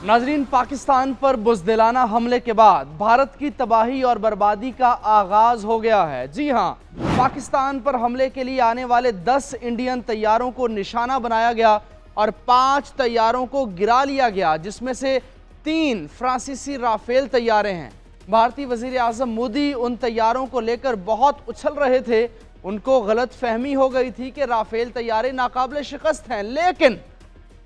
नाजरीन, पाकिस्तान पर बुज़दिलाना हमले के बाद भारत की तबाही और बर्बादी का आगाज हो गया है। जी हां, पाकिस्तान पर हमले के लिए आने वाले 10 इंडियन तैयारों को निशाना बनाया गया और 5 तैयारों को गिरा लिया गया, जिसमें से 3 फ्रांसीसी राफेल तैयारे हैं। भारतीय वज़ीर आज़म मोदी उन तैयारों को लेकर बहुत उछल रहे थे। उनको गलत फहमी हो गई थी कि राफेल तैयारे नाकाबिल शिकस्त हैं, लेकिन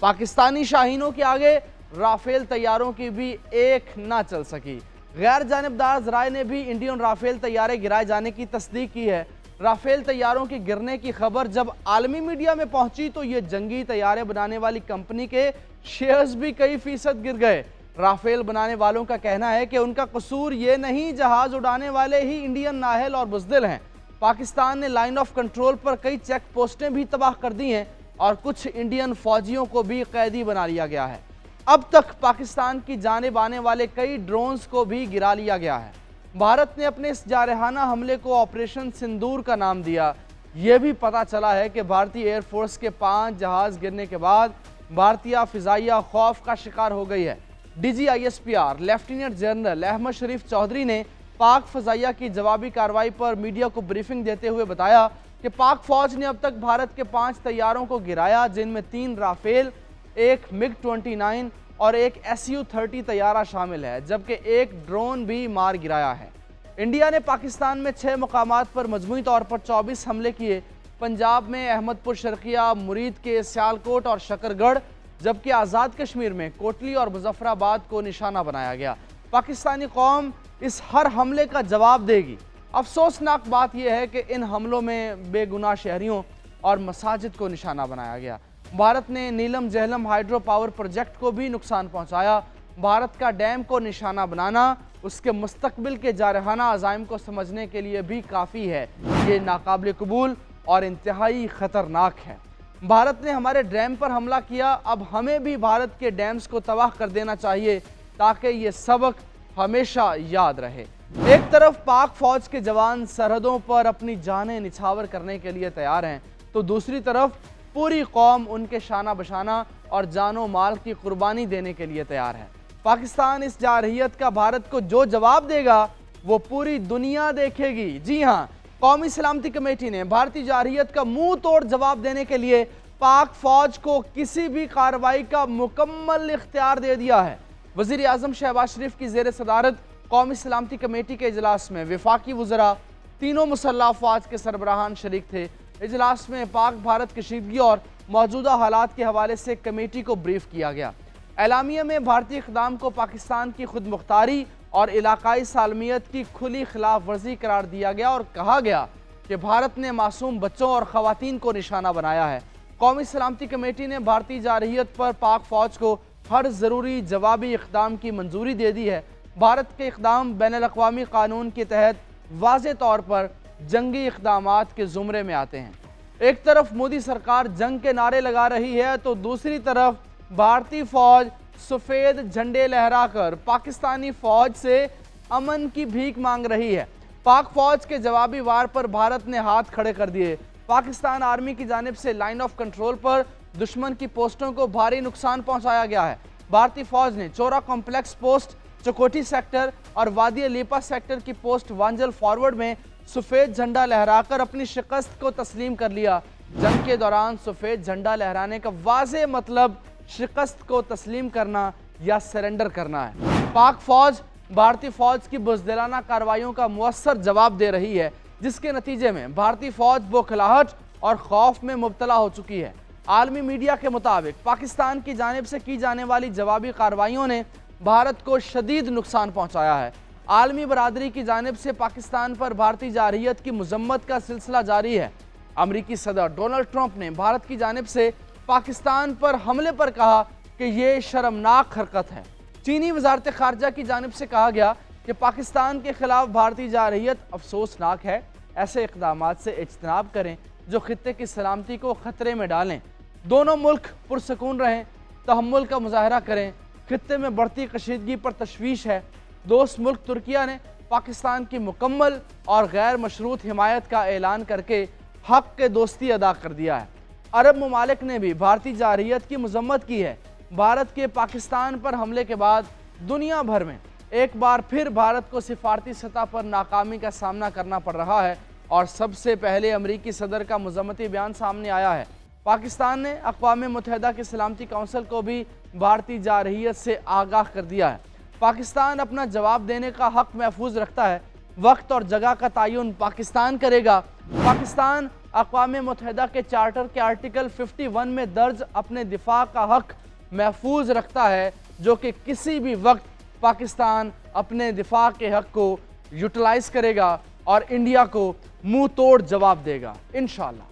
पाकिस्तानी शाहीनों के आगे राफेल तैयारों की भी एक ना चल सकी। गैर जानिबदार ज़राए ने भी इंडियन राफेल तैयारे गिराए जाने की तस्दीक की है। राफेल तैयारों के गिरने की खबर जब आलमी मीडिया में पहुंची तो ये जंगी तैयारे बनाने वाली कंपनी के शेयर्स भी कई फीसद गिर गए। राफेल बनाने वालों का कहना है कि उनका कसूर ये नहीं, जहाज उड़ाने वाले ही इंडियन नाहल और बुज़दिल हैं। पाकिस्तान ने लाइन ऑफ कंट्रोल पर कई चेक पोस्टें भी तबाह कर दी हैं और कुछ इंडियन फौजियों को भी कैदी बना लिया गया है। अब तक पाकिस्तान की जानिब आने वाले कई ड्रोन्स को भी गिरा लिया गया है। भारत ने अपने इस जारहाना हमले को ऑपरेशन सिंदूर का नाम दिया। यह भी पता चला है कि भारतीय एयरफोर्स के 5 जहाज गिरने के बाद भारतीय फ़िज़ाइया खौफ का शिकार हो गई है। DGISPR लेफ्टिनेंट जनरल अहमद शरीफ चौधरी ने पाक फ़िज़ाइया की जवाबी कार्रवाई पर मीडिया को ब्रीफिंग देते हुए बताया कि पाक फ़ौज ने अब तक भारत के 5 तैयारों को गिराया, जिनमें 3 राफेल, एक MiG-29 और एक Su-30 तैयारा शामिल है, जबकि एक ड्रोन भी मार गिराया है। इंडिया ने पाकिस्तान में 6 मुकामात पर मजमूई तौर पर 24 हमले किए। पंजाब में अहमदपुर शर्किया, मुरीद के सियालकोट और शकरगढ़, जबकि आज़ाद कश्मीर में कोटली और मुजफ्फराबाद को निशाना बनाया गया। पाकिस्तानी कौम इस हर हमले का जवाब देगी। अफसोसनाक बात यह है कि इन हमलों में बेगुनाह शहरियों और मसाजिद को निशाना बनाया गया। भारत ने नीलम जहलम हाइड्रो पावर प्रोजेक्ट को भी नुकसान पहुंचाया। भारत का डैम को निशाना बनाना उसके मुस्तकबिल के जारहाना अज़ाइम को समझने के लिए भी काफ़ी है। ये नाकाबिल कबूल और इंतहाई ख़तरनाक है। भारत ने हमारे डैम पर हमला किया, अब हमें भी भारत के डैम्स को तबाह कर देना चाहिए ताकि ये सबक हमेशा याद रहे। एक तरफ पाक फ़ौज के जवान सरहदों पर अपनी जानें निछावर करने के लिए तैयार हैं, तो दूसरी तरफ पूरी कौम उनके शाना बशाना और जानो माल की कुर्बानी देने के लिए तैयार है। पाकिस्तान इस जारहियत का भारत को जो जवाब देगा वो पूरी दुनिया देखेगी। जी हाँ, कौमी सलामती कमेटी ने भारतीय जारहियत का मुंह तोड़ जवाब देने के लिए पाक फौज को किसी भी कार्रवाई का मुकम्मल इख्तियार दे दिया है। वज़ीर आज़म शहबाज शरीफ की ज़ेर सदारत कौमी सलामती कमेटी के इजलास में वफाकी वज़रा, तीनों मुसल्लह अफ़वाज के सरबराहान शरीक थे। इजलास में पाक भारत कशीदगी और मौजूदा हालात के हवाले से कमेटी को ब्रीफ किया गया। एलामिया में भारतीय इक़दाम को पाकिस्तान की खुद मुख्तारी और इलाकाई सालमियत की खुली खिलाफ वर्जी करार दिया गया और कहा गया कि भारत ने मासूम बच्चों और ख़वातीन को निशाना बनाया है। कौमी सलामती कमेटी ने भारतीय जारहियत पर पाक फ़ौज को हर ज़रूरी जवाबी इक़दाम की मंजूरी दे दी है। भारत के इक़दाम बैनुल-अक़वामी क़ानून के तहत वाज़े तौर पर जंगी इक़दामात के ज़ुमरे में आते हैं। एक तरफ मोदी सरकार जंग के नारे लगा रही है तो दूसरी तरफ भारतीय फ़ौज सफ़ेद झंडे लहराकर पाकिस्तानी फ़ौज से अमन की भीख मांग रही है। पाक फ़ौज के जवाबी वार पर भारत ने हाथ खड़े कर दिए। पाकिस्तान आर्मी की जानिब से लाइन ऑफ कंट्रोल पर दुश्मन की पोस्टों को भारी नुकसान पहुंचाया गया है। भारतीय फ़ौज ने चोरा कॉम्प्लेक्स पोस्ट, चकोटी सेक्टर और वादी लीपा सेक्टर की पोस्ट वांजल फॉरवर्ड में सफ़ेद झंडा लहराकर अपनी शिकस्त को तस्लीम कर लिया। जंग के दौरान सफ़ेद झंडा लहराने का वाज़े मतलब शिकस्त को तस्लीम करना या सरेंडर करना है। पाक फ़ौज भारतीय फ़ौज की बुज़दिलाना कार्रवाइयों का मुअस्सर जवाब दे रही है, जिसके नतीजे में भारतीय फ़ौज बौखलाहट और खौफ में मुब्तला हो चुकी है। आलमी मीडिया के मुताबिक पाकिस्तान की जानिब से की जाने वाली जवाबी कार्रवाइयों ने भारत को शदीद नुकसान पहुँचाया है। आलमी बरादरी की जानिब से पाकिस्तान पर भारतीय जारहियत की मजम्मत का सिलसिला जारी है। अमरीकी सदर डोनाल्ड ट्रंप ने भारत की जानिब से पाकिस्तान पर हमले पर कहा कि ये शर्मनाक हरकत है। चीनी वजारत खारजा की जानिब से कहा गया कि पाकिस्तान के खिलाफ भारतीय जारहियत अफसोसनाक है। ऐसे इक़दामात से इज्तनाब करें जो खित्ते की सलामती को ख़तरे में डालें। दोनों मुल्क पुरसकून रहें, तहम्मुल का मुजाहरा करें। खित्ते में बढ़ती कशीदगी पर तशवीश है। दोस्त मुल्क तुर्किया ने पाकिस्तान की मुकम्मल और गैर मशरूत हिमायत का ऐलान करके हक़ के दोस्ती अदा कर दिया है। अरब ममालिक ने भी भारतीय जारहियत की मजम्मत की है। भारत के पाकिस्तान पर हमले के बाद दुनिया भर में एक बार फिर भारत को सिफारती सतह पर नाकामी का सामना करना पड़ रहा है और सबसे पहले अमेरिकी सदर का मजम्मती बयान सामने आया है। पाकिस्तान ने अक़वाम मुत्तहिदा की सलामती काउंसिल को भी भारतीय जारहियत से आगाह कर दिया है। पाकिस्तान अपना जवाब देने का हक महफूज रखता है। वक्त और जगह का तयन पाकिस्तान करेगा। पाकिस्तान अक़वाम मुत्तहिदा के चार्टर के आर्टिकल 51 में दर्ज अपने दिफा का हक महफूज रखता है, जो कि किसी भी वक्त पाकिस्तान अपने दिफा के हक को यूटिलाइज करेगा और इंडिया को मुंह तोड़ जवाब देगा इंशाअल्लाह।